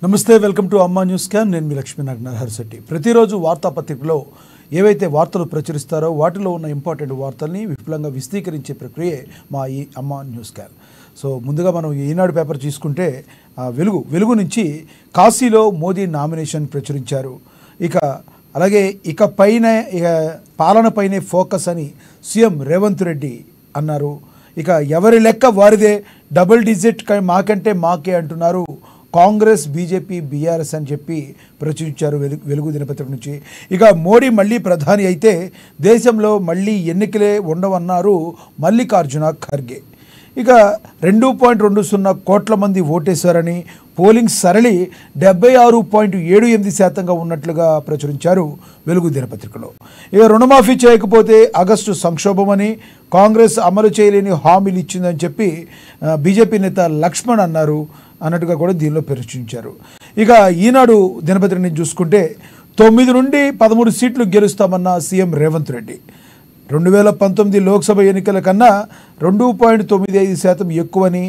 నమస్తే, welcome to అమ్మా news can. నేను మీ లక్ష్మీనారాయణ హర్శెట్టి. ప్రతిరోజు వార్తాపత్రికలో ఏవైతే వార్తలు ప్రచురిస్తారో వాటిలో ఉన్న ఇంపార్టెంట్ వార్తల్ని విపులంగా విశదీకరించే ప్రక్రియే మా ఈ అమ్మా న్యూస్ క్యాన్. సో ముందుగా మనం ఈనాడు పేపర్ తీసుకుంటే వెలుగు నుంచి కాశీలో మోదీ నామినేషన్ ప్రచురించారు. అలాగే పైన పాలనపైనే ఫోకస్ అని సీఎం రేవంత్ రెడ్డి అన్నారు. ఎవరి లెక్క వారిదే, డబుల్ డిజిట్ మాకంటే మాకే అంటున్నారు కాంగ్రెస్, బీజేపీ, బీఆర్ఎస్ అని చెప్పి ప్రచురించారు వెలుగు దినపత్రిక నుంచి. మోడీ మళ్ళీ ప్రధాని అయితే దేశంలో మళ్ళీ ఎన్నికలే ఉండవన్నారు మల్లికార్జున ఖర్గే. 2.20 కోట్ల మంది ఓటేశారని, పోలింగ్ సరళి 76.78% ఉన్నట్లుగా ప్రచురించారు వెలుగు దినపత్రికలో. రుణమాఫీ చేయకపోతే ఆగస్టు సంక్షోభమని, కాంగ్రెస్ అమలు చేయలేని హామీలు ఇచ్చిందని చెప్పి బీజేపీ నేత లక్ష్మణ్ అన్నట్టుగా కూడా దీనిలో ప్రచురించారు. ఈనాడు దినపత్రికని చూసుకుంటే 9 నుండి 13 సీట్లు గెలుస్తామన్న సీఎం రేవంత్ రెడ్డి. 2019 లోక్సభ ఎన్నికల కన్నా 2.95% ఎక్కువని,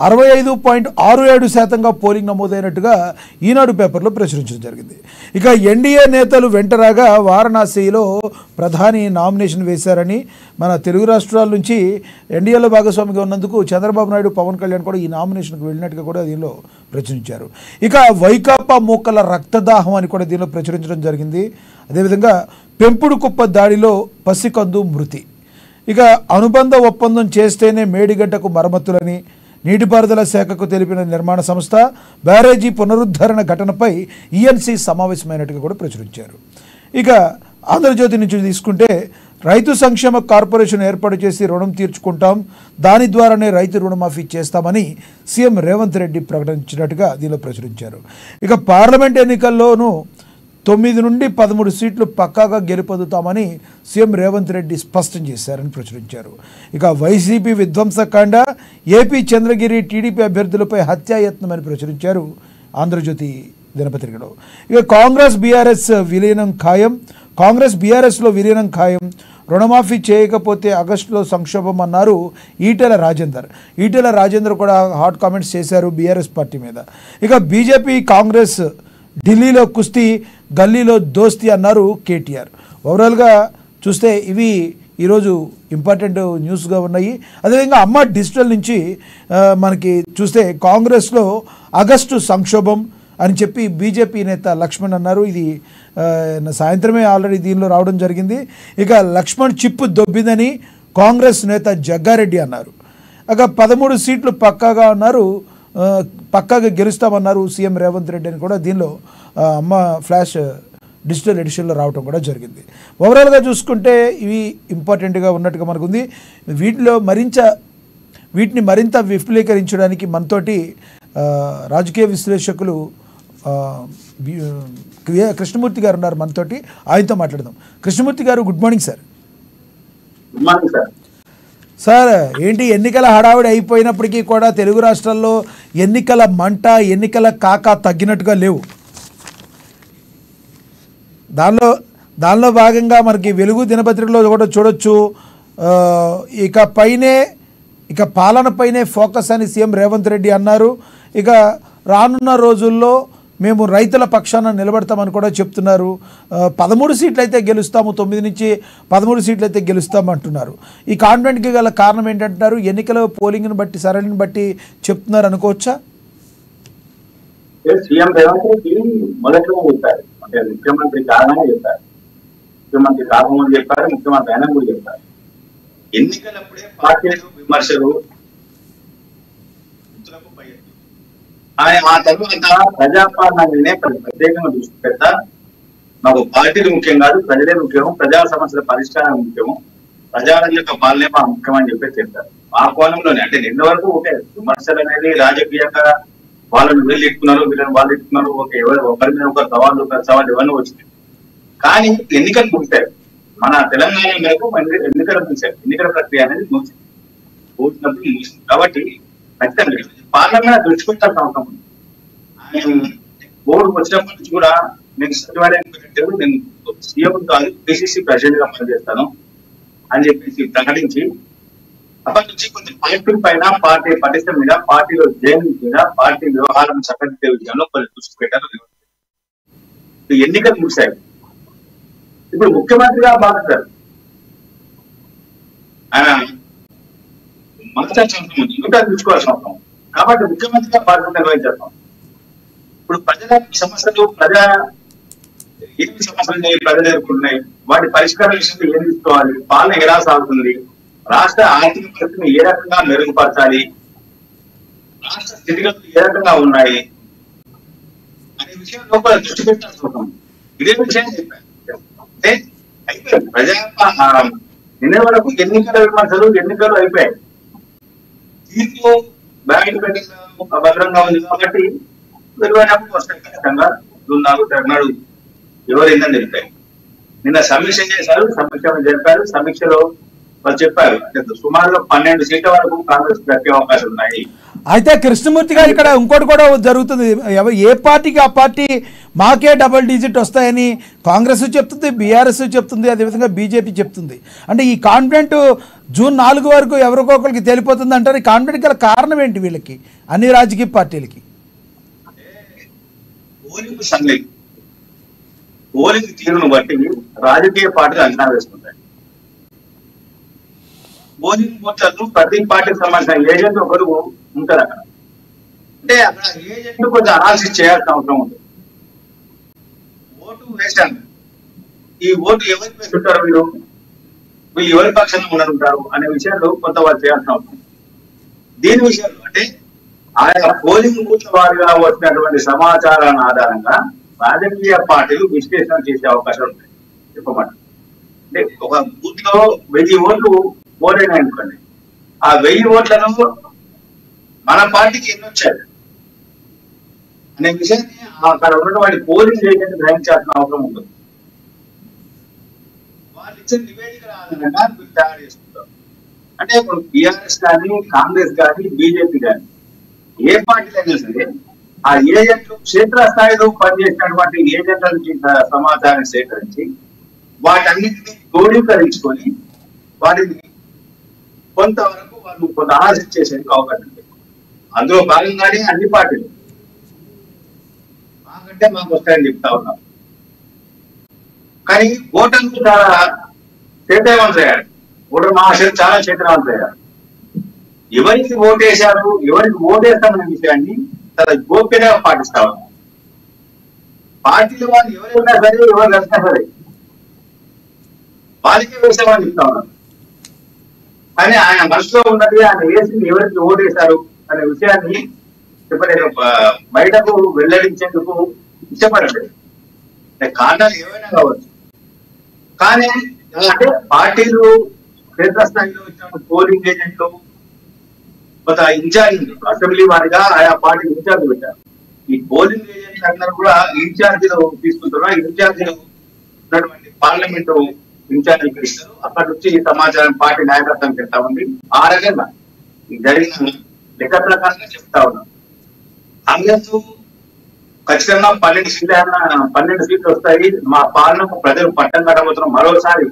65.67%గా పోలింగ్ నమోదైనట్టుగా ఈనాడు పేపర్లో ప్రచురించడం జరిగింది. ఎన్డీఏ నేతలు వెంటరాగా వారణాసిలో ప్రధాని నామినేషన్ వేశారని, మన తెలుగు రాష్ట్రాల నుంచి ఎన్డీఏలో భాగస్వామిగా ఉన్నందుకు చంద్రబాబు నాయుడు, పవన్ కళ్యాణ్ కూడా ఈ నామినేషన్కి వెళ్ళినట్టుగా కూడా దీనిలో ప్రచురించారు. వైకాపా మూకల రక్తదాహం అని కూడా దీనిలో ప్రచురించడం జరిగింది. అదేవిధంగా పెంపుడు కుప్ప దాడిలో పసికందు మృతి. అనుబంధ ఒప్పందం చేస్తేనే మేడిగడ్డకు మరమ్మతులని నీటిపారుదల శాఖకు తెలిపిన నిర్మాణ సంస్థ. బ్యారేజీ పునరుద్ధరణ ఘటనపై ఈఎన్సీ సమావేశమైనట్టుగా కూడా ప్రచురించారు. ఆంధ్రజ్యోతి నుంచి తీసుకుంటే రైతు సంక్షేమ కార్పొరేషన్ ఏర్పాటు చేసి రుణం తీర్చుకుంటాం, దాని ద్వారానే రైతు రుణమాఫీ చేస్తామని సీఎం రేవంత్ రెడ్డి ప్రకటించినట్టుగా దీనిలో ప్రచురించారు. పార్లమెంట్ ఎన్నికల్లోనూ 9 నుండి 13 సీట్లు పక్కాగా గెలుపొందుతామని సీఎం రేవంత్ రెడ్డి స్పష్టం చేశారని ప్రచురించారు. వైసీపీ విధ్వంసకాండ, ఏపీ చంద్రగిరి టీడీపీ అభ్యర్థులపై హత్యాయత్నమని ప్రచురించారు ఆంధ్రజ్యోతి దినపత్రికలో. కాంగ్రెస్ బీఆర్ఎస్ విలీనం ఖాయం, కాంగ్రెస్ బీఆర్ఎస్లో విలీనం ఖాయం, రుణమాఫీ చేయకపోతే ఆగస్టులో సంక్షోభం అన్నారు ఈటెల రాజేందర్ కూడా హాట్ కామెంట్స్ చేశారు బీఆర్ఎస్ పార్టీ మీద. బీజేపీ కాంగ్రెస్ ఢిల్లీలో కుస్తీ, గల్లీలో దోస్తీ అన్నారు కేటీఆర్. ఓవరాల్గా చూస్తే ఇవి ఈరోజు ఇంపార్టెంట్ న్యూస్గా ఉన్నాయి. అదేవిధంగా అమ్మ డిజిటల్ నుంచి మనకి చూస్తే కాంగ్రెస్లో ఆగస్టు సంక్షోభం అని చెప్పి బీజేపీ నేత లక్ష్మణ్ అన్నారు. ఇది సాయంత్రమే ఆల్రెడీ దీనిలో రావడం జరిగింది. లక్ష్మణ్ చిప్పు దొబ్బిందని కాంగ్రెస్ నేత జగ్గారెడ్డి అన్నారు. 13 సీట్లు పక్కాగా అన్నారు, పక్కాగా గెలుస్తామన్నారు సీఎం రేవంత్ రెడ్డి అని కూడా దీనిలో అమ్మ ఫ్లాష్ డిజిటల్ ఎడిషన్లో రావడం కూడా జరిగింది. ఓవరాల్గా చూసుకుంటే ఇవి ఇంపార్టెంట్గా ఉన్నట్టుగా మనకు ఉంది. వీటిని మరింత విపులీకరించడానికి మనతోటి రాజకీయ విశ్లేషకులు కృష్ణమూర్తి గారు ఉన్నారు మనతోటి. ఆయనతో మాట్లాడదాం. కృష్ణమూర్తి గారు, good morning sir. Good morning sir. Sir, ఏంటి ఎన్నికల హడావిడి అయిపోయినప్పటికీ కూడా తెలుగు రాష్ట్రాల్లో ఎన్నికల మంట, ఎన్నికల కాక తగ్గినట్టుగా లేవు. దానిలో భాగంగా మనకి వెలుగు దినపత్రికలో కూడా చూడొచ్చు. పాలనపైనే ఫోకస్ అని సీఎం రేవంత్ రెడ్డి అన్నారు. రానున్న రోజుల్లో మేము రైతుల పక్షాన నిలబడతామని కూడా చెప్తున్నారు. 13 సీట్లు అయితే గెలుస్తాము, 9 నుంచి 13 సీట్లు అయితే గెలుస్తాము అంటున్నారు. ఈ కాన్ఫిడెంట్కి గల కారణం ఏంటంటున్నారు? ఎన్నికల పోలింగ్ని బట్టి, సరళిని బట్టి చెప్తున్నారు అనుకోవచ్చా? సీఎం రేవంత్ రెడ్డి మొదట్లో చెప్పారు, అంటే ముఖ్యమంత్రి కారణంగా చెప్పారు, ముఖ్యమంత్రి కారణం చెప్పారు, ముఖ్యమంత్రి అయినా కూడా చెప్పారు. ఎన్నికలప్పుడే పార్టీలు విమర్శలు, ఆయన ఆ తర్వాత ప్రజాపాలన ప్రత్యేకంగా దృష్టి పెడతా, మాకు పార్టీలు ముఖ్యం కాదు, ప్రజలే ముఖ్యము, ప్రజా సమస్యల పరిష్కారం ముఖ్యము, ప్రజల యొక్క పాలనే మా ముఖ్యం అని చెప్పి చెప్తారు. ఆ కోణంలోనే అంటే నిన్న వరకు ఓకే, విమర్శలు అనేది రాజకీయంగా వాళ్ళని వీళ్ళు ఇట్టుకున్నారు, వీళ్ళని వాళ్ళు ఇట్టుకున్నారు, ఒకరి మీద ఒకరు సవాళ్ళు ఇవన్నీ వచ్చినాయి. కానీ ఎన్నికలు ముగిశారు. మన తెలంగాణ మేరకు ఎన్నికలు ముగిశారు. ఎన్నికల ప్రక్రియ అనేది ముగిసింది, పూర్తినప్పుడు ముగిసింది. కాబట్టి ఖచ్చితంగా పార్లమెంట్ దృష్టి పెట్టాల్సిన అవసరం ఉంది. ఆయన బోర్డుకు వచ్చినప్పటి నుంచి కూడా నేను సచివాలయం నేను సీఎం కాదు, పిసిసి ప్రెసిడెంట్ గా పనిచేస్తాను అని చెప్పేసి ప్రకటించి అప్పటి నుంచి కొన్ని పార్టీ పైన, పార్టీ పటిష్టం మీద, పార్టీలో జైలు మీద, పార్టీ వ్యవహారం చక్కదిద్దే విషయంలో కొన్ని దృష్టి పెట్టారు. ఎన్నికలు ముగిశాయి. ఇప్పుడు ముఖ్యమంత్రిగా బాగుంటారు ఆయన మార్చాల్సిన అవసరం ఉంది, ఇంకా తీసుకోవాల్సిన అవసరం. కాబట్టి ముఖ్యమంత్రిగా బాధ్యత నిర్వహించేస్తాం. ఇప్పుడు ప్రజల సమస్యలు, ఏమి సమస్యలు ఉన్నాయి, ప్రజలు ఎదుర్కొంటున్నాయి, వాటి పరిష్కారం విషయంలో ఏం తీసుకోవాలి, పాలన ఎలా సాగుతుంది, రాష్ట్ర ఆర్థిక పరిస్థితిని ఏ రకంగా మెరుగుపరచాలి, రాష్ట్ర స్థితిగతులు ఏ రకంగా ఉన్నాయి అనే విషయంలో కూడా దృష్టి పెట్టాల్సి ఉంటుంది. ఇదే విషయం చెప్పాను. అంటే అయిపోయింది ప్రజా నిన్న వరకు ఎన్నికల విమర్శలు, ఎన్నికలు అయిపోయాయి. తీర్పు బ్యాగ్ పెట్టడం భద్రంగా ఉంది కాబట్టి విలువైనప్పుడు వస్తాయి ఖచ్చితంగా. నాకు తెరనాడు ఎవరైందని తెలిపాయి. నిన్న సమీక్ష చేశారు, సమీక్ష జరిపారు. సమీక్షలో వాళ్ళు చెప్పారు సుమారుగా 12 సీట్ల వరకు కాంగ్రెస్ దక్కే అవకాశం ఉన్నాయి. అయితే కృష్ణమూర్తి గారు ఇక్కడ ఇంకోటి కూడా జరుగుతుంది. ఏ పార్టీకి ఆ పార్టీ మాకే డబుల్ డిజిట్ వస్తాయని కాంగ్రెస్ చెప్తుంది, బీఆర్ఎస్ చెప్తుంది, అదేవిధంగా బీజేపీ చెప్తుంది. అంటే ఈ కాన్ఫిడెంట్ జూన్ 4 వరకు ఎవరికొకరికి తేలిపోతుంది అంటారు. ఈ కాన్ఫిడెంట్ గల కారణం ఏంటి వీళ్ళకి, అన్ని రాజకీయ పార్టీలకి? పోలింగ్ తీరును బట్టి రాజకీయ పార్టీలు అంచనా వేస్తుంటాయి. పోలింగ్ బూత్లలో ప్రతి పార్టీకి సంబంధించిన ఏజెంట్ ఒకరు ఉంటారు అక్కడ. అంటే అక్కడ ఏజెంట్ కొంచెం అనాలిసిస్ చేయాల్సిన అవసరం ఉంది. ఓటు వేశాను, ఈ ఓటు ఎవరికి వేస్తుంటారు, వీళ్ళు ఎవరి పక్షంలో ఉంటారు అనే విషయాలు కొంత వాళ్ళు చేయాల్సిన అవసరం. దీని విషయంలో అంటే ఆయా పోలింగ్ బూత్ల వారిగా వచ్చినటువంటి సమాచారాన్ని ఆధారంగా రాజకీయ పార్టీలు విశ్లేషణ చేసే అవకాశం ఉంటాయి. చెప్పమాట అంటే ఒక బూత్ లో 1000 ఓట్లు ఓటైనా అనుకోండి, ఆ 1000 ఓట్లను మన పార్టీకి ఎన్ని వచ్చాయి అనే విషయాన్ని అక్కడ ఉన్నటువంటి పోలింగ్ ఏజెంట్ గ్రహించాల్సిన అవసరం ఉంటుంది. వాళ్ళు ఇచ్చిన నివేదికల ఆధారంగా వీళ్ళు తయారు చేసుకుంటారు. అంటే ఇప్పుడు టీఆర్ఎస్ కానీ, కాంగ్రెస్ కానీ, బీజేపీ కానీ ఏ పార్టీలైనా సరే ఆ ఏజెంట్లు క్షేత్రస్థాయిలో పనిచేసినటువంటి ఏజెంట్ల నుంచి సమాచారాన్ని సేకరించి వాటన్నింటినీ క్రోడీకరించుకొని వాటిని కొంతవరకు వాళ్ళు కొంత అనాలిసిస్ చేసేందుకు అవకాశం ఉంది. అందులో భాగంగానే అన్ని పార్టీలు మాకంటే మాకు వస్తాయని చెప్తా ఉన్నాం. కానీ ఓటర్లు చాలా చైతన్యవంతయ్యారు, ఓటర్ మహాశయులు చాలా చైతన్యవంతయ్యారు. ఎవరికి ఓటేశారు, ఎవరికి ఓటేస్తామనే విషయాన్ని చాలా గోప్యంగా పాటిస్తా ఉన్నారు. పార్టీలు వాళ్ళు ఎవరైనా సరే, ఎవరు కలిసినా సరే వాళ్ళకే వేసామని చెప్తా ఉన్నారు. కానీ ఆయన మనసులో ఉన్నది, ఆయన వేసింది ఎవరికి ఓటేశారు అనే విషయాన్ని చెప్పలేదు, బయటకు వెల్లడించేందుకు ఇష్టపడలేదు. కారణాలు ఏవైనా కావచ్చు. కానీ అంటే పార్టీలు క్షేత్రస్థాయిలో వచ్చిన పోలింగ్ ఏజెంట్లు కొంత ఇన్ఛార్జీలు అసెంబ్లీ వారిగా ఆయా పార్టీ ఇన్ఛార్జ్ పెట్టారు. ఈ పోలింగ్ ఏజెంట్లు అందరూ కూడా ఇన్ఛార్జీలు తీసుకుంటున్నారు. ఇన్ఛార్జీలు ఉన్నటువంటి పార్లమెంటు ఇన్ఛార్జీలు ఇస్తారు. అక్కడి నుంచి ఈ సమాచారం పార్టీ నాయకత్వం చెప్తా ఉంది. ఆ రకంగా జరిగిన లెక్క ప్రకారంగా చెప్తా ఉన్నాం. కాంగ్రెస్ ఖచ్చితంగా 12 సీట్లు వస్తాయి, మా పాలనకు ప్రజలు పట్టం కట్టబోతున్నాం, మరోసారి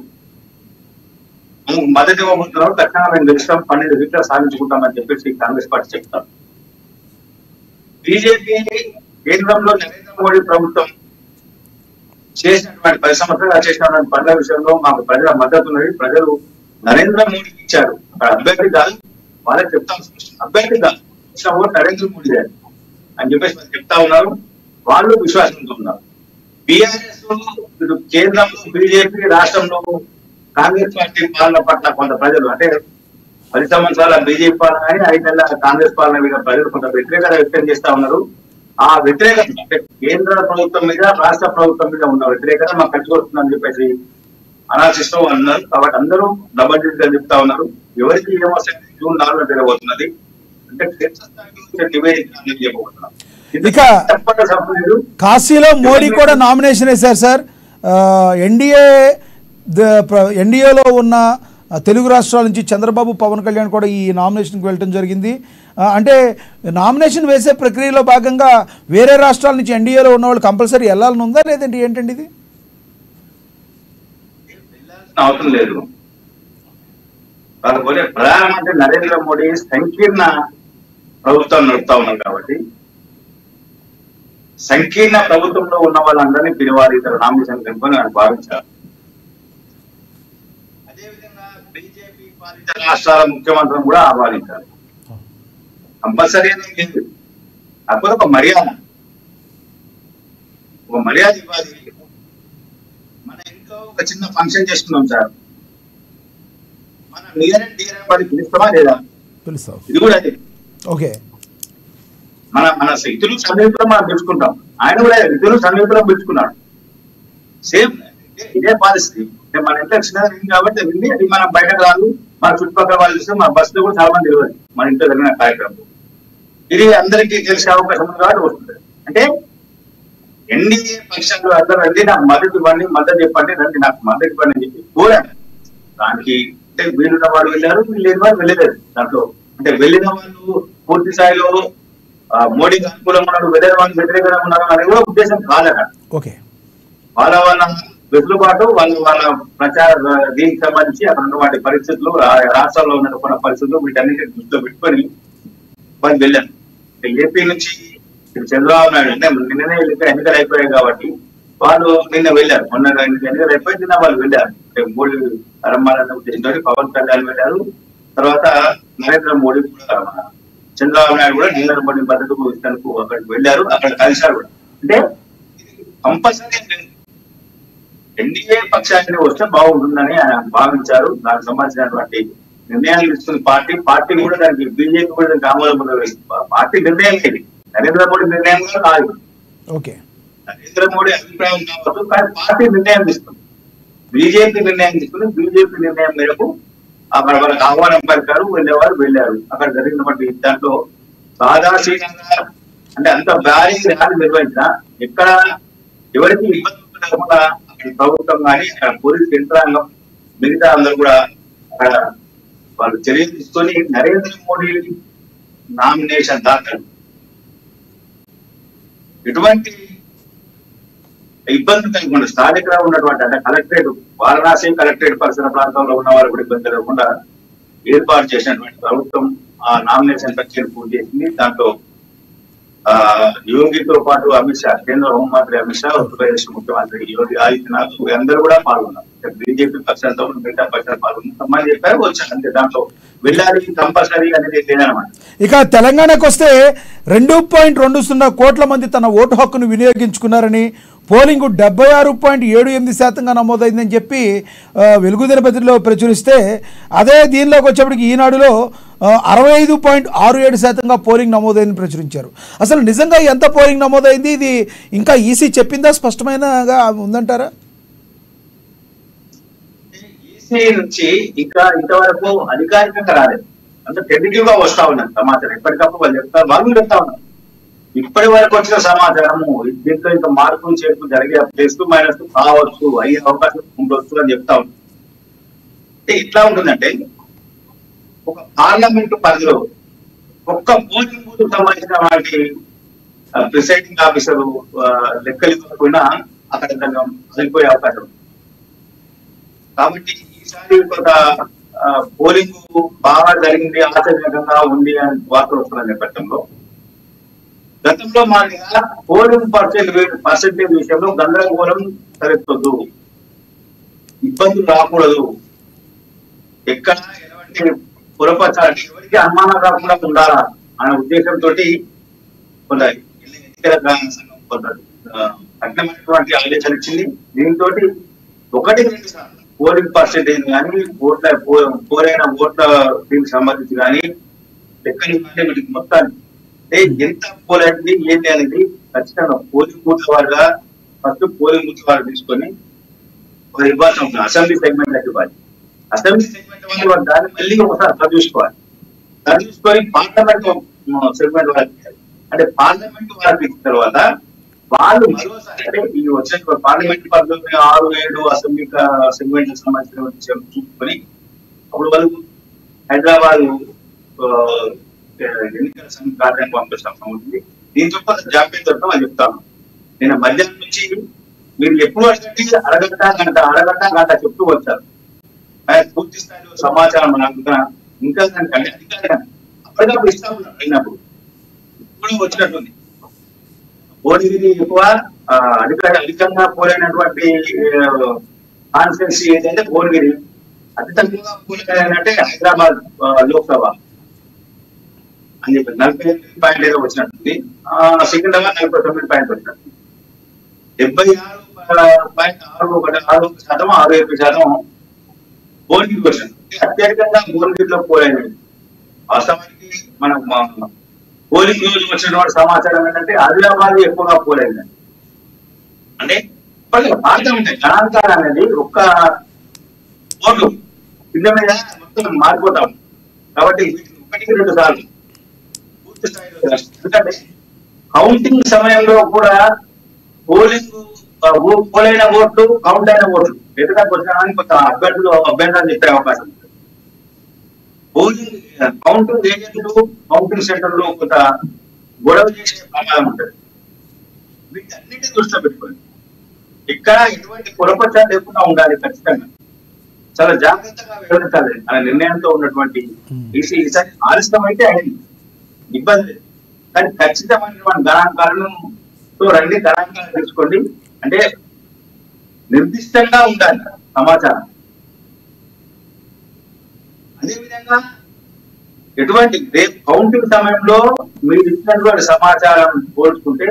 మద్దతు ఇవ్వబోతున్నారు, ఖచ్చితంగా మేము గెలుస్తాం, 12 సీట్లు సాధించుకుంటామని చెప్పేసి కాంగ్రెస్ పార్టీ చెప్తాం. బీజేపీ కేంద్రంలో నరేంద్ర మోడీ ప్రభుత్వం చేసినటువంటి 10 సంవత్సరాలు చేసినటువంటి పనుల విషయంలో మాకు ప్రజల మద్దతు ఉన్నది. ప్రజలు నరేంద్ర మోడీకి ఇచ్చారు, అభ్యర్థి కాదు, వాళ్ళకి చెప్తాం, అభ్యర్థి కాదు, ఇచ్చిన ఓటు నరేంద్ర మోడీ అని చెప్పేసి చెప్తా ఉన్నారు. వాళ్ళు విశ్వాసంతో ఉన్నారు. బీఆర్ఎస్ ఇటు కేంద్రంలో బీజేపీ, రాష్ట్రంలో కాంగ్రెస్ పార్టీ పాలన పట్ల కొంత ప్రజలు అంటే 10 సంవత్సరాల బీజేపీ పాలన కానీ 5 నెలల కాంగ్రెస్ పాలన మీద ప్రజలు కొంత వ్యతిరేకత వ్యక్తం చేస్తా ఉన్నారు. ఆ వ్యతిరేకత అంటే కేంద్ర ప్రభుత్వం మీద, రాష్ట్ర ప్రభుత్వం మీద ఉన్న వ్యతిరేకత మాకు కలిసి వస్తుందని చెప్పేసి అనాలిసిస్ లో అన్నారు. కాబట్టి అందరూ డబల్ డిజిట్ అని చెప్తా ఉన్నారు. ఎవరికి ఏమొస్తుంది జూన్ 4 జరగబోతున్నది అంటే క్షేత్రస్థాయిలో నివేదిక అనేది చెప్పబోతున్నారు. ఇక కాశీలో మోడీ కూడా నామినేషన్ వేశారు సార్. ఎన్డీఏలో ఉన్న తెలుగు రాష్ట్రాల నుంచి చంద్రబాబు, పవన్ కళ్యాణ్ కూడా ఈ నామినేషన్కి వెళ్ళడం జరిగింది. అంటే నామినేషన్ వేసే ప్రక్రియలో భాగంగా వేరే రాష్ట్రాల నుంచి ఎన్డీఏలో ఉన్న వాళ్ళు కంపల్సరీ వెళ్ళాలని ఉందా లేదంటే ఏంటండి ఇది? అవసరం లేదు. కాకపోతే ప్రధానమంత్రి నరేంద్ర మోడీ సంకీర్ణ ప్రభుత్వం నడుపుతా ఉన్నాం కాబట్టి సంకీర్ణ ప్రభుత్వంలో ఉన్న వాళ్ళందరినీ పిలివాలి ఇతర నామినేషన్ కనుకొని ఆయన భావించారు. అదేవిధంగా బీజేపీ పాలిత రాష్ట్రాల ముఖ్యమంత్రులను కూడా ఆహ్వానించారు. కంపల్సరీ అనేది లేదు, అప్పుడు ఒక మర్యాద ఇవ్వాలి. మన ఇంట్లో ఒక చిన్న ఫంక్షన్ చేసుకున్నాం సార్, మన నియర్ అండ్ డియర్ వాడిని పిలుస్తామా లేదా? పిలుస్తాం. ఇది కూడా అదే. ఓకే, మన ఇతరులు సన్నిహితులు మనం పిలుచుకుంటాం, ఆయన కూడా ఇతరులు సన్నిహితులు పిలుచుకున్నాడు. సేమ్ ఇదే పాలసీ. మన ఇంట్లో చిన్నది కాబట్టి అది మనం బయటకు రాదు, మన చుట్టుపక్కల వాళ్ళు చూస్తే మన బస్సులో కూడా చాలా మంది తెలియదు మన ఇంట్లో జరిగిన కార్యక్రమం. ఇది అందరికీ తెలిసే అవకాశం ఉంది కాబట్టి వస్తుంది. అంటే ఎన్డీఏ పక్షాలు అందరూ రండి, నాకు మద్దతు ఇవ్వండి, మద్దతు చెప్పండి, రండి నాకు మద్దతు ఇవ్వండి అని చెప్పి కోరాను. దానికి అంటే వీళ్ళున్న వాళ్ళు వెళ్ళారు, వీళ్ళు లేని వాళ్ళు వెళ్ళలేదు. దాంట్లో అంటే వెళ్ళిన వాళ్ళు పూర్తి స్థాయిలో మోడీకి అనుకూలంగా ఉన్నారు, వెళ్ళిన వాళ్ళు వ్యతిరేకంగా ఉన్నారు అనేది కూడా ఉద్దేశం కాదట. ఓకే, వాళ్ళ వెసులుబాటు, వాళ్ళ ప్రచార దీనికి సంబంధించి అక్కడ ఉన్నటువంటి పరిస్థితులు, రాష్ట్రాల్లో ఉన్న పరిస్థితులు వీటన్నిటిని దృష్టిలో పెట్టుకొని వాళ్ళు వెళ్ళారు. ఏపీ నుంచి చంద్రబాబు నాయుడు అంటే నిన్ననే ఎన్నికలు అయిపోయాయి కాబట్టి వాళ్ళు నిన్న వెళ్ళారు. మొన్న ఎన్నికలు అయిపోయి నిన్న వాళ్ళు వెళ్ళారు. మోడీ రమ్మాలన్న ఉద్దేశంతో పవన్ కళ్యాణ్ వెళ్ళారు. తర్వాత నరేంద్ర మోడీ కూడా చంద్రబాబు నాయుడు కూడా నరేంద్ర మోడీ మద్దతు ఇస్తానికి అక్కడికి వెళ్ళారు, అక్కడ కలిశారు కూడా. అంటే కంపల్సరీ ఎన్డీఏ పక్షాన్ని వస్తే బాగుంటుందని ఆయన భావించారు. దానికి సంబంధించినటువంటి నిర్ణయాలు తీసుకున్న పార్టీ కూడా దానికి బీజేపీ కూడా దానికి ఆమోదం పార్టీ నిర్ణయం లేదు, నరేంద్ర మోడీ నిర్ణయం కూడా కాదు. ఓకే, నరేంద్ర మోడీ అభిప్రాయం కావచ్చు, కానీ పార్టీ నిర్ణయం తీసుకుంది. బీజేపీ నిర్ణయం తీసుకుని బీజేపీ నిర్ణయం మేరకు అక్కడ వాళ్ళకి ఆహ్వానం పలికారు, వెళ్ళేవారు వెళ్ళారు. అక్కడ జరిగినటువంటి దాంట్లో సాదాశీలంగా అంటే అంత భారీ ర్యాలీ నిర్వహించిన ఎక్కడ ఎవరికి ఇబ్బంది లేకుండా అక్కడ ప్రభుత్వం కానీ అక్కడ పోలీస్ యంత్రాంగం మిగతా అందరూ కూడా అక్కడ వాళ్ళు చర్యలు తీసుకొని నరేంద్ర మోడీ నామినేషన్ దాఖలు ఎటువంటి ఇబ్బంది కలగకుండా స్థానికంగా ఉన్నటువంటి అంటే కలెక్టరేట్ వారణాసి కలెక్టరేట్ పరిసర ప్రాంతంలో ఉన్న వారు కూడా ఇబ్బంది కలగకుండా ఏర్పాటు చేసినటువంటి ప్రభుత్వం ఆ నామినేషన్ ప్రక్రియ పూర్తి చేసింది. దాంట్లో యోగితో పాటు అమిత్ షా, కేంద్ర హోంమంత్రి అమిత్ షా, ఉత్తరప్రదేశ్ ముఖ్యమంత్రి యోగి ఆదిత్యనాథ్ అందరూ కూడా పాల్గొన్నారు. బీజేపీ పక్షాలతో మిగతా పక్షాలు పాల్గొన్నారు. మళ్ళీ చెప్పారు వచ్చారు అంతే, దాంట్లో వెళ్ళాలి కంపల్సరీ అనేది లేదనమాట. ఇక తెలంగాణకు వస్తే 2.20 కోట్ల మంది తన ఓటు హక్కును వినియోగించుకున్నారని, పోలింగ్ 76.78% నమోదైందని చెప్పి వెలుగు దినపత్రికలో ప్రచురిస్తే, అదే దీనిలోకి వచ్చేప్పటికి ఈనాడులో 65.67% పోలింగ్ నమోదైందని ప్రచురించారు. అసలు నిజంగా ఎంత పోలింగ్ నమోదైంది, ఇది ఇంకా ఈసీ చెప్పిందా, స్పష్టమైనగా ఉందంటారా? ఈసీ నుంచి ఇంకా ఇంతవరకు అధికారికంగా రాలేదు, అంత టెంటిటివ్ గా వస్తా ఉన్నారు సమాచారం. ఎప్పటికప్పుడు వాళ్ళు చెప్తారు, వాళ్ళు చెప్తా ఉన్నారు. ఇప్పటి వరకు వచ్చిన సమాచారము దీంట్లో ఇంకా మార్పులు చేర్పు జరిగే +-, కావచ్చు, అయ్యే అవకాశం ఉండొచ్చు అని చెప్తా ఉన్నారు. అంటే ఇట్లా ఉంటుందంటే ఒక పార్లమెంటు పరిధిలో ఒక్క పోలింగ్ బూత్ సంబంధించిన వాటి ప్రిసైడింగ్ ఆఫీసర్ లెక్కలు ఇవ్వకపోయినా అక్కడ వెళ్ళిపోయే అవకాశం. కాబట్టి ఈసారి కొంత పోలింగ్ బాగా జరిగింది, ఆశాజనకంగా ఉంది అని వార్తలు వస్తున్న నేపథ్యంలో గతంలో మాదిరిగా పోలింగ్ పర్సెంటేజ్ విషయంలో గందరగోళం తలెత్తొద్దు, ఇబ్బందులు రాకూడదు, ఎక్కడ ఎలాంటి పొరపచ్చాలని ఎవరికి అనుమానం రాకుండా ఉండాలా అనే ఉద్దేశంతో కొంత ఎన్నికల సంఘం కొంత కఠినమైనటువంటి ఆలోచన ఇచ్చింది. దీంతో 1-2 సార్లు పోలింగ్ పర్సెంటేజ్ కానీ పోలైన ఓట్ల దీనికి సంబంధించి కానీ లెక్కలు వీటికి మొత్తాన్ని ఎంత పోలైంది ఏంటి అనేది ఖచ్చితంగా పోలింగ్ బూత్ వారుగా ఫస్ట్ పోలింగ్ బూత్ వారు తీసుకొని ఇవ్వాల్సి ఉంటుంది. అసెంబ్లీ సెగ్మెంట్ ఇవ్వాలి. అసెంబ్లీ సెగ్మెంట్ వాళ్ళు దాన్ని మళ్ళీ ఒకసారి చదివించుకోవాలి. చదివించుకొని పార్లమెంట్ సెగ్మెంట్ వారికి అంటే పార్లమెంట్ వారికి ఇచ్చిన తర్వాత వాళ్ళు మరోసారి అంటే ఈ వచ్చే పార్లమెంట్ పరిధిలోని 6-7 అసెంబ్లీ సెగ్మెంట్ సంబంధించిన విషయం చూసుకొని అప్పుడు వాళ్ళు హైదరాబాద్ ఎన్నికల సంఘం కార్యాలయానికి పంపించిన అవసరం ఉంటుంది. దీంతో పాటు జాప్యం తప్ప అని చెప్తాను. నేను మధ్యాహ్నం నుంచి మీరు ఎప్పుడు అడగండి అరగంట గంట చెప్తూ వచ్చారు, పూర్తి స్థాయిలో సమాచారం ఇంకా దానికి అధికారిగా అప్పటికప్పుడు ఇస్తా ఉన్నారు అయినప్పుడు ఇప్పుడు వచ్చినట్టుంది. భువనగిరి ఎక్కువ అధికంగా పోలైనటువంటి కాన్స్టిట్యున్సీ ఏదైతే భువనగిరి, అతి తక్కువగా పోలైనంటే హైదరాబాద్ లోక్సభ అని చెప్పి 48 ఏదో వచ్చినట్టుంది. సికింద్రాబాద్ 49 వచ్చినట్టుంది. 76.61% 67% భువనగిరి వచ్చినట్టు. అత్యధికంగా భువనగిరిలో పోలైనది. వాస్తవానికి మనం పోలింగ్ రోజు వచ్చినటువంటి సమాచారం ఏంటంటే ఆదిలాబాద్ ఎక్కువగా పోలైందండి. అంటే మారుతూ ఉంటాయి గణాంకాలు అనేది ఒక్క ఓట్లు కింద మీద మొత్తం మారిపోతాం. కాబట్టి 1-2 సార్లు పూర్తి స్థాయిలో ఎందుకంటే కౌంటింగ్ సమయంలో కూడా పోలైన ఓట్లు కౌంట్ అయిన ఓట్లు ఎదుగా కొంచెం కొంత అభ్యంతరం చెప్పే అవకాశం ఉంది. పోలింగ్ కౌంటింగ్ ఏజెంట్లు కౌంటింగ్ సెంటర్లో కొంత గొడవ చేసే ప్రమాదం ఉంటుంది. వీటన్నిటిని దృష్టిలో పెట్టుకోండి. ఇక్కడ ఎటువంటి పొరపచ్చాలు లేకుండా ఉండాలి. ఖచ్చితంగా చాలా జాగ్రత్తగా వివరించాలి. అనే నిర్ణయంతో ఉన్నటువంటి ఈసారి ఆలస్యం అయితే అయింది, ఇబ్బంది లేదు. కానీ ఖచ్చితమైనటువంటి గణాంకాలను రండి, గణాంకాలను తెలుసుకోండి. అంటే నిర్దిష్టంగా ఉండాలి సమాచారం. అదేవిధంగా ఎటువంటి రేపు కౌంటింగ్ సమయంలో మీరు ఇచ్చినటువంటి సమాచారం పోల్చుకుంటే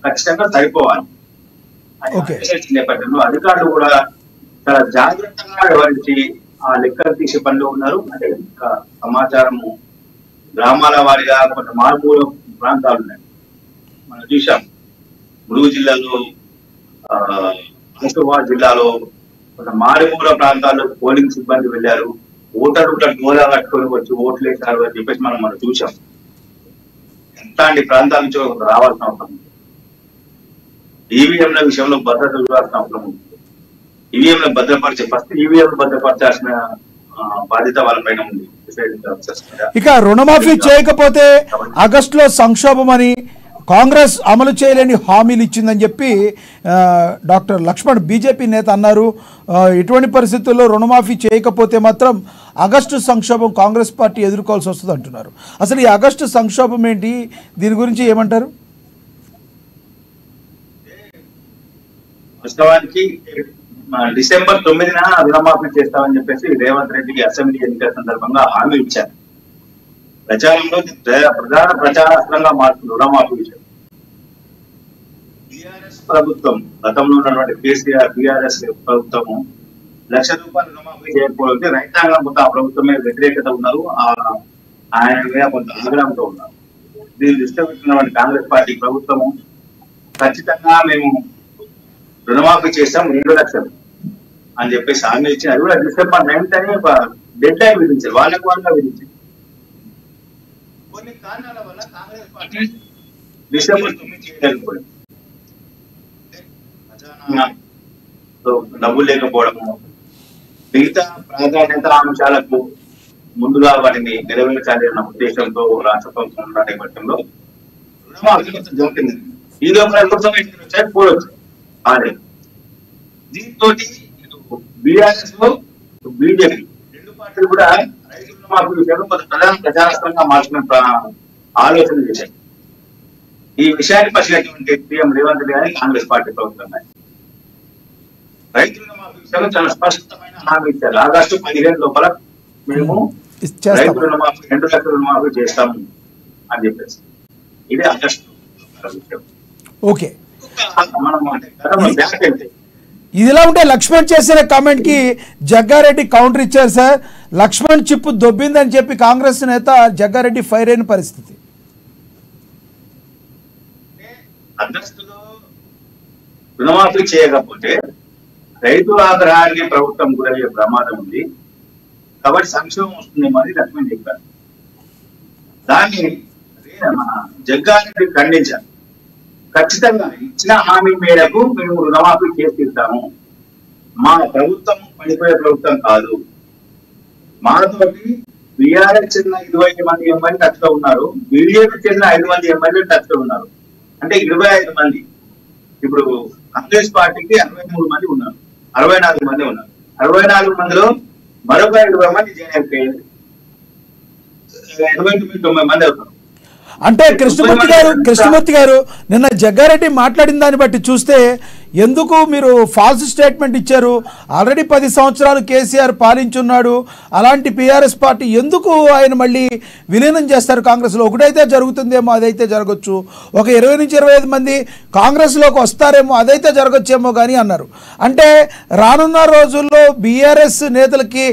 ఖచ్చితంగా సరిపోవాలి. నేపథ్యంలో అధికారులు కూడా చాలా జాగ్రత్తగా వ్యవహరించి ఆ లెక్కలు తీసే పనిలో ఉన్నారు. అంటే ఇంకా సమాచారము గ్రామాల వారిగా కొంత మారుమూల ప్రాంతాలు ఉన్నాయి. మనం చూసాం ములుగు జిల్లాలో, ఆసిఫాబాద్ జిల్లాలో కొంత మారుమూల ప్రాంతాల్లో పోలింగ్ సిబ్బంది వెళ్ళారు. ఓటర్ల గోలా కట్టుకొని వచ్చి ఓట్లు వేశారు అని చెప్పేసి మనం చూసాం. ఎంతలాంటి ప్రాంతాల నుంచి రావాల్సిన అవసరం ఉంది. ఈవీఎంల విషయంలో భద్రత చూడాల్సిన అవసరం ఉంది. ఈవీఎంలను ఫస్ట్ ఈవీఎం భద్రపరచాల్సిన బాధ్యత వాళ్ళపైన ఉంది. ఇక రుణమాఫీ చేయకపోతే ఆగస్టులో సంక్షోభం అని కాంగ్రెస్ అమలు చేయలేని హామీలు ఇచ్చిందని చెప్పి డాక్టర్ లక్ష్మణ్ బీజేపీ నేత అన్నారు. ఎటువంటి పరిస్థితుల్లో రుణమాఫీ చేయకపోతే మాత్రం ఆగస్టు సంక్షోభం కాంగ్రెస్ పార్టీ ఎదుర్కోవాల్సి వస్తుంది అంటున్నారు. అసలు ఈ ఆగస్టు సంక్షోభం ఏంటి, దీని గురించి ఏమంటారు? వాస్తవానికి డిసెంబర్ 9న రుణమాఫీ చేస్తామని చెప్పేసి రేవంత్ రెడ్డికి అసెంబ్లీ ఎన్నికల సందర్భంగా హామీ ఇచ్చారు. ప్రచారంలో ప్రధాన ప్రచారాస్త్రంగా మారుతుంది రుణమాఫీ విషయం. టీఆర్ఎస్ ప్రభుత్వం గతంలో ఉన్నటువంటి కేసీఆర్ టీఆర్ఎస్ ప్రభుత్వము ₹1,00,000 రుణమాఫీ చేయకపోతే రైతాంగం కొంత ఆ ప్రభుత్వం మీద వ్యతిరేకత ఉన్నారు, ఆయన మీద కొంత ఆగ్రహంతో ఉన్నారు. దీన్ని దృష్టిలో పెట్టినటువంటి కాంగ్రెస్ పార్టీ ప్రభుత్వము ఖచ్చితంగా మేము రుణమాఫీ చేస్తాం 2 లక్షలు అని చెప్పేసి హామీ ఇచ్చి అది కూడా డిసెంబర్ 9th అని ఒక డెడ్ లైన్ విధించారు, వాళ్ళకు వాళ్ళగా విధించారు. కొన్ని కారణాల వల్ల కాంగ్రెస్ పార్టీ డిసెంబర్ 9 చేయలేకపోయింది. డబ్బులు లేకపోవడము, మిగతా ప్రాధాన్యత అంశాలకు ముందుగా వాటిని నెరవేర్చాలి అన్న ఉద్దేశంతో రాష్ట్ర ప్రభుత్వం ఉన్న నేపథ్యంలో రుణమాఫీ జరిగింది. ఈ లోపల వచ్చాయి పోవచ్చు అదే. దీంతో బీఆర్ఎస్ బీజేపీ 2 పార్టీలు కూడా రైతు రుణమాఫీ విషయంలో కొంత ప్రధాన ప్రచారాస్త్రంగా మార్చిన ఆలోచన చేశాయి. ఈ విషయాన్ని పరిశీలించినటువంటి సీఎం రేవంత్ రెడ్డి గారి కాంగ్రెస్ పార్టీ ప్రభుత్వం రైతు రుణమాఫీ విషయంలో చాలా స్పష్టమైన హామీ ఇచ్చారు. ఆగస్టు 15 లోపల మేము రైతు రుణమాఫీ 2 లక్షల రుణమాఫీ చేస్తాము అని చెప్పేసి. ఇది ఆగస్టు విషయం. ఓకే, మనం బ్యాక్ వెళ్తే ఇదిలా ఉంటే లక్ష్మణ్ చేసిన కామెంట్ కి జగ్గారెడ్డి కౌంటర్ ఇచ్చారు. సార్, లక్ష్మణ్ చిప్పు దొబ్బిందని చెప్పి కాంగ్రెస్ నేత జగ్గారెడ్డి ఫైర్ అయిన పరిస్థితి. ఆగస్టులో రుణమాఫీ చేయకపోతే రైతు ఆగ్రహానికి ప్రభుత్వం గురయ్యే ప్రమాదం ఉంది, కాబట్టి సంక్షోభం వస్తుందేమో అని లక్ష్మణ్ చెప్పారు. దాన్ని జగ్గారెడ్డి ఖండించారు. ఖచ్చితంగా ఇచ్చిన హామీ మేరకు మేము రుణమాఫీ చేసిస్తాము. మా ప్రభుత్వం పడిపోయే ప్రభుత్వం కాదు. మాతోటి బీఆర్ఎస్ చెందిన 25 మంది ఎమ్మెల్యేలు టచ్ లో ఉన్నారు, బీజేపీ చెందిన 5 మంది ఎమ్మెల్యేలు టచ్ లో ఉన్నారు. అంటే 25 మంది. ఇప్పుడు కాంగ్రెస్ పార్టీకి 63 మంది ఉన్నారు, 64 మంది ఉన్నారు. 64 మందిలో మరొక 20 మంది జాయిన్ అయిపోయి 89 మంది అవుతారు. అంటే కృష్ణమూర్తి గారు నిన్న జగ్గారెడ్డి మాట్లాడిన దాన్ని బట్టి చూస్తే ఎందుకు మీరు ఫాల్స్ స్టేట్మెంట్ ఇచ్చారు? ఆల్రెడీ 10 సంవత్సరాలు కేసీఆర్ పాలించున్నాడు. అలాంటి టీఆర్ఎస్ పార్టీ ఎందుకు ఆయన మళ్ళీ విలీనం చేస్తారు కాంగ్రెస్లో? ఒకటైతే జరుగుతుందేమో, అదైతే జరగచ్చు. ఒక 20 నుంచి 25 మంది కాంగ్రెస్లోకి వస్తారేమో, అదైతే జరగచ్చేమో కానీ అన్నారు. అంటే రానున్న రోజుల్లో బీఆర్ఎస్ నేతలకి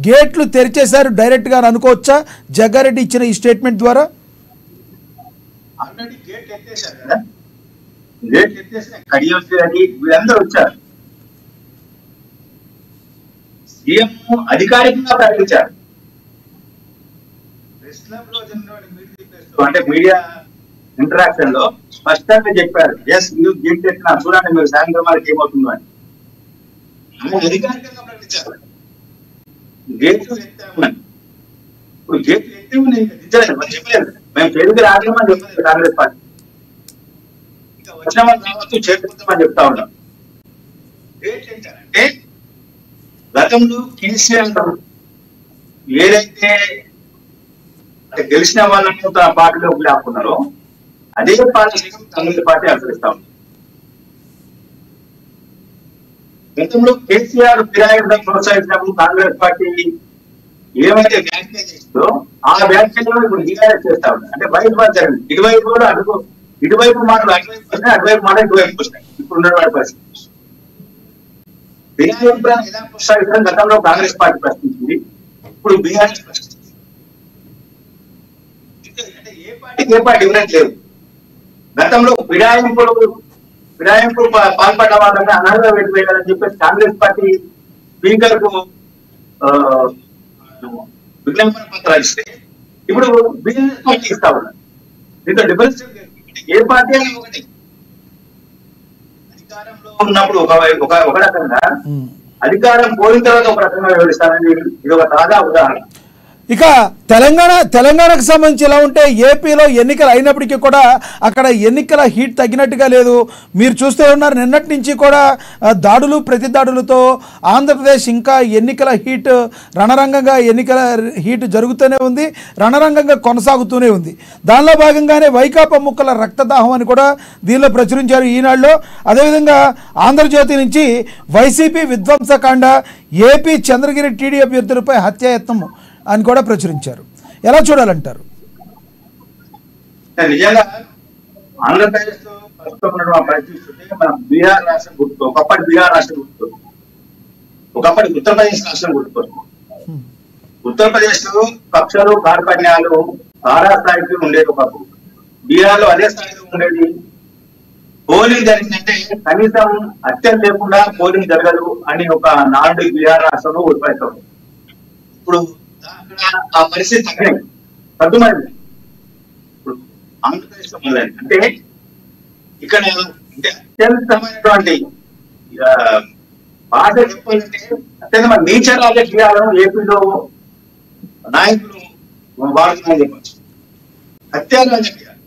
గేట్లు తెరిచేశారు డైరెక్ట్గా అనుకోవచ్చా జగ్గారెడ్డి ఇచ్చిన ఈ స్టేట్మెంట్ ద్వారా? ఆల్రెడీ గేట్ ఎత్తేసారు కదా, గేట్ ఎత్తేసిన కడియోసి అని వీళ్ళందరూ వచ్చారు. సీఎం అధికారికంగా ప్రకటించారు. ప్రెస్ క్లబ్ లో అంటే మీడియా ఇంటరాక్షన్ లో స్పష్టంగా చెప్పారు, ఎస్ మీరు గేట్ ఎత్తినా చూడండి, మీరు సాయంత్రం వరకు ఏమవుతుందో అని అధికారికంగా ప్రకటించారు. గేట్లు ఎత్తామని. ఇప్పుడు గేట్లు ఎత్తే దించలేదు, మనం చెప్పలేదు. మేము తెలుగు రాజమని చెప్పలేదు కాంగ్రెస్ పార్టీ. ఇంకా వచ్చిన వాళ్ళు రావచ్చు, చేరుకుంటామని చెప్తా ఉన్నాం. ఏంటంటే గతంలో కేసీఆర్ ఏదైతే గెలిచిన వాళ్ళని తన పార్టీలోకి లేకున్నారో అదే పార్టీ కాంగ్రెస్ పార్టీ అనుసరిస్తా ఉంది. గతంలో కేసీఆర్ ఫిరాయింపులను ప్రోత్సహించినప్పుడు కాంగ్రెస్ పార్టీ ఏమైతే వ్యాఖ్య చేస్తుందో ఆ వ్యాఖ్యలో ఇప్పుడు టీఆర్ఎస్ చేస్తా ఉంది. అంటే బయట జరిగింది. ఇటువైపు కూడా ఇటువైపు మాటలు అటువైపు వస్తున్నాయి, అటువైపు మాట ఇటువైపు వస్తాయి. ఇప్పుడు ఉన్నటువంటి పరిస్థితి ఫిరాయింపులను ఎలా ప్రోత్సహించడం గతంలో కాంగ్రెస్ పార్టీ ప్రశ్నించింది, ఇప్పుడు బీఆర్ఎస్ ప్రశ్నించింది. అంటే ఏ పార్టీ డిఫరెంట్ లేదు. గతంలో ఫిరాయింపు పాల్పడ్డ వాళ్ళని అనర్హంగా పెట్టివేయాలని చెప్పేసి కాంగ్రెస్ పార్టీ స్పీకర్ కు విజ్ఞాపన పత్రాలు ఇస్తే ఇప్పుడు బీఆర్ఎస్ పార్టీ ఇస్తా ఉన్నారు. దీంతో డిఫరెన్స్ ఏ పార్టీ అయినా ఒకటి. అధికారంలో ఉన్నప్పుడు ఒక రకంగా, అధికారం పోయిన తర్వాత ఒక రకంగా వివరిస్తారని ఇది ఒక తాజా ఉదాహరణ. ఇక తెలంగాణకు సంబంధించి ఎలా ఉంటే ఏపీలో ఎన్నికలు అయినప్పటికీ కూడా అక్కడ ఎన్నికల హీట్ తగ్గినట్టుగా లేదు. మీరు చూస్తూ ఉన్నారు, నిన్నటి నుంచి కూడా దాడులు ప్రతి దాడులతో ఆంధ్రప్రదేశ్ ఇంకా ఎన్నికల హీట్ రణరంగంగా ఎన్నికల హీట్ జరుగుతూనే ఉంది, రణరంగంగా కొనసాగుతూనే ఉంది. దానిలో భాగంగానే వైకాపా ముక్కల రక్తదాహం అని కూడా దీనిలో ప్రచురించారు ఈనాడులో. అదేవిధంగా ఆంధ్రజ్యోతి నుంచి వైసీపీ విధ్వంసకాండ, ఏపీ చంద్రగిరి టీడీ అభ్యర్థులపై హత్యాయత్నం అని కూడా ప్రచురించారు. ఎలా చూడాలంటారు? నిజంగా ఆంధ్రప్రదేశ్ లో ప్రస్తుతం ఉన్నటువంటి పరిస్థితి మన బీహార్ రాష్ట్రం గుర్తు, ఒకప్పటి బీహార్ రాష్ట్రం గుర్తు, ఒకప్పటి ఉత్తరప్రదేశ్ రాష్ట్రం గుర్తు. ఉత్తరప్రదేశ్ లో కక్షలు కార్పణ్యాలు తారాస్థాయికి ఉండేది ఒకప్పుడు. బీహార్ లో అదే స్థాయిలో ఉండేది. పోలింగ్ జరిగిందంటే కనీసం హత్యలు లేకుండా పోలింగ్ జరగదు అని ఒక నాడు బీహార్ రాష్ట్రంలో ఉత్పత్తి. ఇప్పుడు ఆ పరిస్థితి తగ్గుమైంది. ఇప్పుడు ఆంధ్రప్రదేశ్ లో మొదలైంది. అంటే ఇక్కడ అంటే అత్యంతమైనటువంటి భాష చెప్పాలంటే అత్యంత నీచ రాజకీయాలను ఏపీలో నాయకులు వాడుతున్నారని చెప్పచ్చు. హత్యా రాజకీయాలు,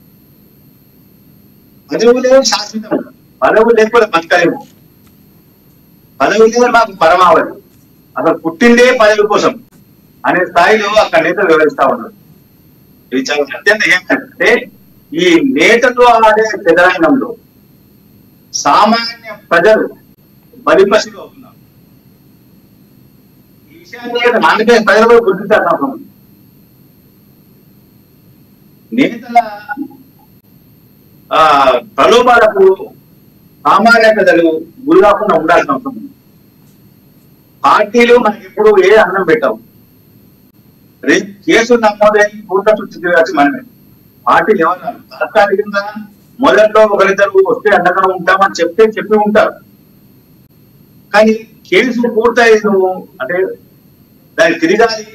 పదవులే శాశ్వతం, పదవులు లేకపోతే బతకలేము, పదవులే మాకు పరమావధి, అసలు పుట్టిందే పదవి కోసం అనే స్థాయిలో అక్కడ నేతలు వివరిస్తా ఉన్నారు. ఇది చాలా అత్యంత ఏమంటే ఈ నేతలు ఆడే చెదరాయనంలో సామాన్య ప్రజలు బలిపశులు అవుతున్నారు. ఈ విషయాన్ని ఆంధ్రప్రదేశ్ ప్రజలు గుర్తించాల్సిన అవసరం ఉంది. నేతల ప్రలోభాలకు సామాన్య ప్రజలు గురి కాకుండా ఉండాల్సిన అవసరం ఉంది. పార్టీలు మనకి ఎప్పుడు ఏ అన్నం పెట్టావు, రేపు కేసు నమోదైన పూర్ణ చుట్టూ వచ్చి మనమే పార్టీలు ఎవరు తాత్కాలికంగా మొదట్లో ఒకరిద్దరు వస్తే అండగా ఉంటామని చెప్పి ఉంటారు. కానీ కేసు పూర్తయి నువ్వు అంటే దాన్ని తిరగాలి,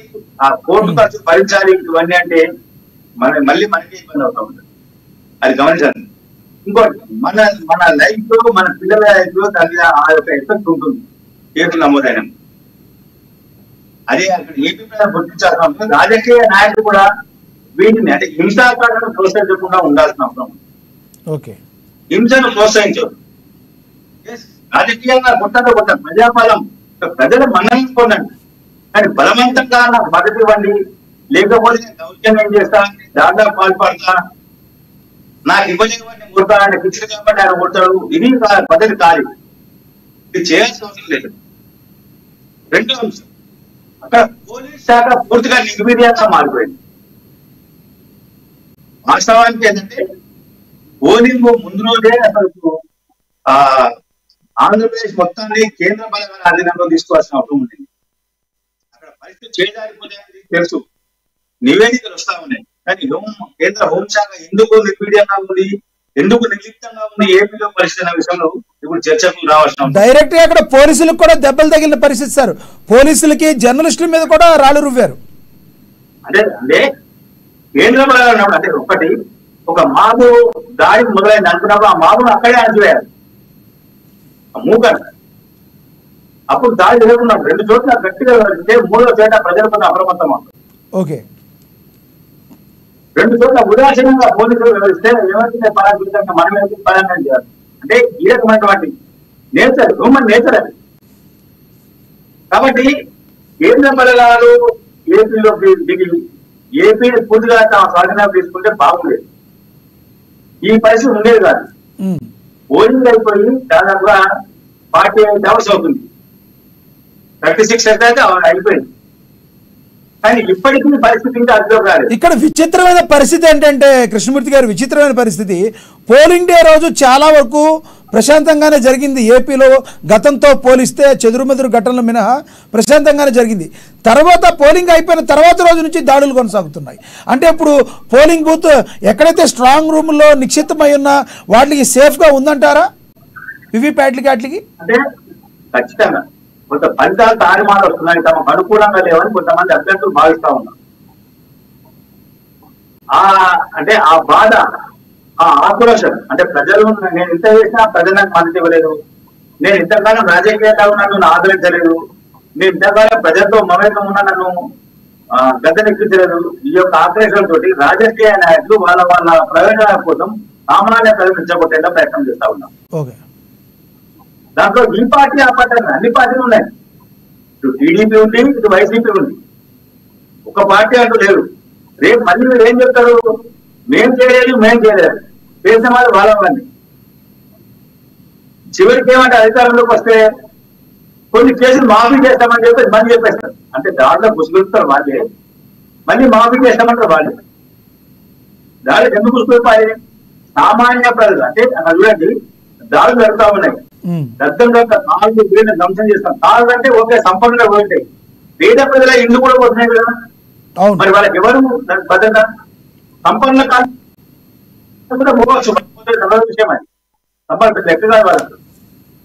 ఆ కోర్టు ఖర్చు భరించాలి, ఇవన్నీ అంటే మళ్ళీ మనకి ఇబ్బంది అవుతా ఉంటుంది. అది గమనించాలి. ఇంకోటి మన లైఫ్ లో మన పిల్లల లైఫ్ లో దాని ఆ యొక్క ఎఫెక్ట్ ఉంటుంది కేసు నమోదైన. అదే అక్కడ ఏపీ ప్రజలు గుర్తించాల్సిన అవసరం. రాజకీయ నాయకులు కూడా వీటిని అంటే హింసాకారాలను ప్రోత్సహించకుండా ఉండాల్సిన అవసరం. ఓకే, హింసను ప్రోత్సహించదు. రాజకీయంగా కొట్టడం ప్రజాపాలన ప్రజల మన్నలను పొందండి, కానీ బలవంతంగా నాకు మద్దతు ఇవ్వండి, లేకపోతే నేను దౌర్జన్యం చేస్తా, దాంట్లో పాల్పడతా, నాకు ఇవ్వలేకపోతే కొడతా, ఆయన పిచ్చిలు కాబట్టి ఆయన కొడతాడు, ఇది పద్ధతి కాదు. ఇది చేయాల్సిన అవసరం లేదు. రెండో అంశం, అక్కడ పోలీస్ శాఖ పూర్తిగా నిర్వీర్యంగా మారిపోయింది. వాస్తవానికి ఏంటంటే పోలింగ్ ముందు రోజే అసలు ఆంధ్రప్రదేశ్ మొత్తాన్ని కేంద్ర బలగాల అధీనంలో తీసుకోవాల్సిన అవసరం ఉంటుంది. అక్కడ పరిస్థితి చేయడానికి తెలుసు, నివేదికలు వస్తా ఉన్నాయి. కానీ కేంద్ర హోంశాఖ ఎందుకు నిర్వీర్యంగా ఉంది, ఎందుకు నిర్లిప్తంగా ఉంది ఏపీలో పరిస్థితి అనే విషయంలో ఇప్పుడు చర్చకు రావాల్సిన డైరెక్ట్ గా అక్కడ పోలీసులకు కూడా దెబ్బలు తగిలిన పరిస్థితి సార్. పోలీసులకి జర్నలిస్టుల మీద కూడా రాళ్ళు రువ్వారు. అంటే కేంద్ర బలగాలు అంటే ఒకటి ఒక మాబు దాడి మొదలైంది అనుకున్నప్పుడు ఆ మాబును అక్కడే అణచివేయాలి, మూకన్. అప్పుడు దాడి జరుగుతున్నాం 2 చోట్ల గట్టిగా వెళ్తే 3వ చోట ప్రజలు కొంత అప్రమత్తం అవుతారు. ఓకే, 2 చోట్ల ఉదాసీనంగా పోలీసులు వ్యవహరిస్తే ఏమైతే పరాజీతంగా మనం ఎందుకు పరాజయం చేయాలి అంటే ఈ రకమైనటువంటి నేచర్, హ్యూమన్ నేచర్ అది. కాబట్టి కేంద్ర బలగాలు ఏపీలోకి దిగి ఏపీని పూర్తిగా తమ స్వాధీనం తీసుకుంటే బాగుండేది. ఈ పరిస్థితి ఉండేది కాదు. పోలింగ్ అయిపోయి దాదాపుగా 48 hours అవుతుంది, 36 అయితే అయిపోయింది. కానీ ఇప్పటికీ పరిస్థితి ఇంకా అర్థం కాలేదు. ఇక్కడ విచిత్రమైన పరిస్థితి ఏంటంటే కృష్ణమూర్తి గారు, విచిత్రమైన పరిస్థితి, పోలింగ్ డే రోజు చాలా వరకు ప్రశాంతంగానే జరిగింది ఏపీలో. గతంతో పోలిస్తే చెదురుమెదురు ఘటనలు మినహా ప్రశాంతంగానే జరిగింది. తర్వాత పోలింగ్ అయిపోయిన తర్వాత రోజు నుంచి దాడులు కొనసాగుతున్నాయి. అంటే ఇప్పుడు పోలింగ్ బూత్ ఎక్కడైతే స్ట్రాంగ్ రూమ్లో నిక్షిప్తమై ఉన్నా వాటికి సేఫ్గా ఉందంటారా వివిప్యాట్లకి? వాటికి అంటే ఖచ్చితంగా కొంత ఫలితాలు తారుమారు వస్తున్నాయి, తమకు అనుకూలంగా లేవని కొంతమంది అభ్యర్థులు భావిస్తా ఉన్నారు. అంటే ఆ బాధ, ఆ ఆక్రోషం, అంటే ప్రజలు నేను ఇంత చేసినా ప్రజలు నాకు మద్దతు ఇవ్వలేదు, నేను ఇంతకాలం రాజకీయాల్లో ఉన్నా నన్ను ఆదరించలేదు, నేను ఇంతకాలం ప్రజలతో మమేకం ఉన్నా నన్ను గద్దెనెక్కించలేదు. ఈ యొక్క ఆక్రోషంతో రాజకీయ నాయకులు వాళ్ళ ప్రయోజనాల కోసం సామాన్య ప్రజలు రెచ్చగొట్టేలా ప్రయత్నం చేస్తా ఉన్నాం. దాంట్లో ఈ పార్టీ ఆ పార్టీ అన్ని పార్టీలు ఉన్నాయి. ఇటు టీడీపీ ఉంది, ఇటు వైసీపీ ఉంది, ఒక పార్టీ అంటూ లేదు. రేపు మళ్ళీ మీరు ఏం చెప్తారు, మేం చేయలేదు చేసిన వాళ్ళు వాళ్ళని. చివరికి ఏమంటే అధికారంలోకి వస్తే కొన్ని కేసులు మాఫీ చేస్తామని చెప్పేసి మళ్ళీ చెప్పేస్తారు. అంటే దాంట్లో గుసుగులుతారు వాళ్ళే, మళ్ళీ మాఫీ చేస్తామంటారు వాళ్ళే. దాడులు ఎందుకు గుసుకుపోయి సామాన్య ప్రజలు అంటే అక్కడ చూడండి దాడులు జరుగుతా ఉన్నాయి. దత్తంగా 4 బిల్లులను ధ్వంసం చేస్తాం. 4 అంటే ఓకే సంపన్నులు పోతాయి, పేద ప్రజల ఇల్లు కూడా పోతున్నాయి కదా. మరి వాళ్ళకి ఎవరు భద్రత? సంపన్నుల కాదు కూడా పోవచ్చు విషయం అది. సంపన్న లెక్క కాదు వాళ్ళకు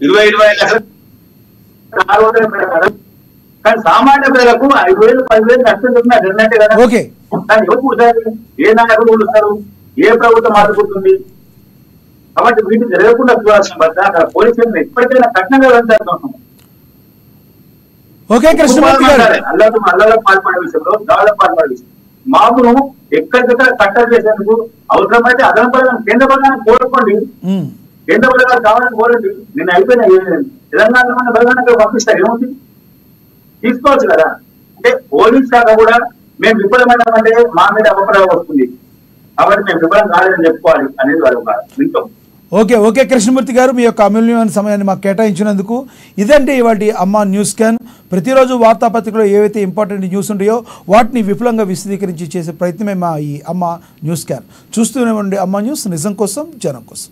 20-25 లక్షలు, కానీ సామాన్య ప్రజలకు 5,000 10,000 నష్టం చెప్పినా జరిగినట్టే కదా. కానీ ఎవరు కూర్చారు, ఏ నాయకులు కూడుస్తారు, ఏ ప్రభుత్వం ఆదుకుంటుంది? కాబట్టి వీటిని జరగకుండా చూడాల్సిన బద్ద అక్కడ పోలీసులను ఎప్పటికైనా కఠినంగా వెళ్తారు. అల్లాలో పాల్పడే విషయంలో, దాడులకు పాల్పడే విషయం, మాపును ఎక్కడికక్కడ కట్టడి చేసేందుకు అవసరమైతే అదనపు కేంద్ర బలగాన్ని కోరుకోండి, కేంద్ర బలగాలు కావాలని కోరండి. నేను అయిపోయినా తెలంగాణలో ఉన్న బలగాన్ని పంపిస్తారు, ఏముంది తీసుకోవచ్చు కదా. అంటే పోలీస్ శాఖ కూడా మేము విఫలమైనామంటే మా మీద అపప్రయోగం వస్తుంది, కాబట్టి మేము విఫలం కాలేదని చెప్పుకోవాలి అనేది వాళ్ళ ఒక వింటాం. ఓకే కృష్ణమూర్తి గారు, మీ యొక్క అమూల్యమైన సమయాన్ని మాకు కేటాయించినందుకు. ఇదండి ఇవాటి అమ్మ న్యూస్ స్కాన్. ప్రతిరోజు వార్తాపత్రికలో ఏవైతే ఇంపార్టెంట్ న్యూస్ ఉంటాయో వాటిని విపులంగా విశదీకరించి చేసే ప్రయత్నమే మా ఈ అమ్మ న్యూస్ స్కాన్. చూస్తూనే ఉండండి అమ్మ న్యూస్, నిజం కోసం జనం కోసం.